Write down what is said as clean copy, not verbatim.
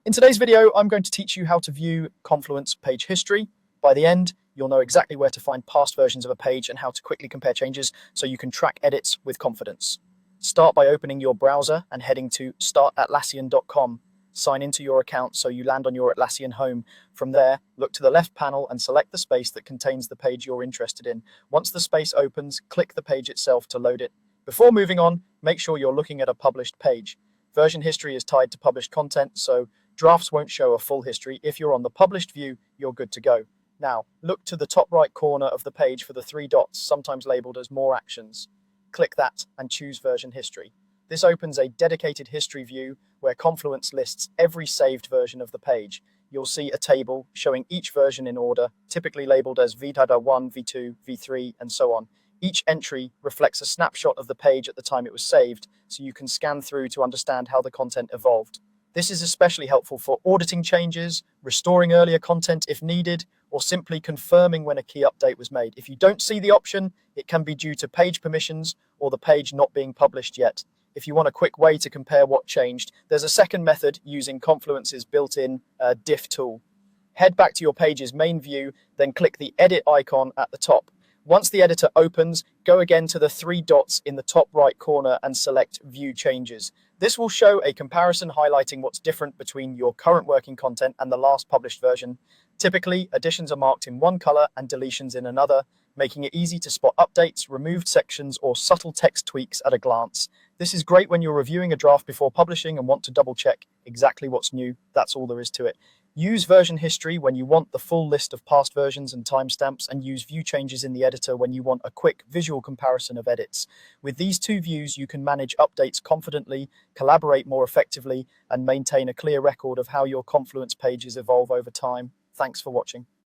In today's video, I'm going to teach you how to view Confluence page history. By the end, you'll know exactly where to find past versions of a page and how to quickly compare changes so you can track edits with confidence. Start by opening your browser and heading to startatlassian.com. Sign into your account so you land on your Atlassian home. From there, look to the left panel and select the space that contains the page you're interested in. Once the space opens, click the page itself to load it. Before moving on, make sure you're looking at a published page. Version history is tied to published content, so drafts won't show a full history. If you're on the published view, you're good to go. Now, look to the top right corner of the page for the three dots, sometimes labeled as More Actions. Click that and choose Version History. This opens a dedicated history view where Confluence lists every saved version of the page. You'll see a table showing each version in order, typically labeled as V.1, V2, V3, and so on. Each entry reflects a snapshot of the page at the time it was saved, so you can scan through to understand how the content evolved. This is especially helpful for auditing changes, restoring earlier content if needed, or simply confirming when a key update was made. If you don't see the option, it can be due to page permissions or the page not being published yet. If you want a quick way to compare what changed, there's a second method using Confluence's built-in diff tool. Head back to your page's main view, then click the edit icon at the top. Once the editor opens, go again to the three dots in the top right corner and select View Changes. This will show a comparison highlighting what's different between your current working content and the last published version. Typically, additions are marked in one color and deletions in another, making it easy to spot updates, removed sections, or subtle text tweaks at a glance. This is great when you're reviewing a draft before publishing and want to double-check exactly what's new. That's all there is to it. Use version history when you want the full list of past versions and timestamps, and use view changes in the editor when you want a quick visual comparison of edits. With these two views, you can manage updates confidently, collaborate more effectively, and maintain a clear record of how your Confluence pages evolve over time. Thanks for watching.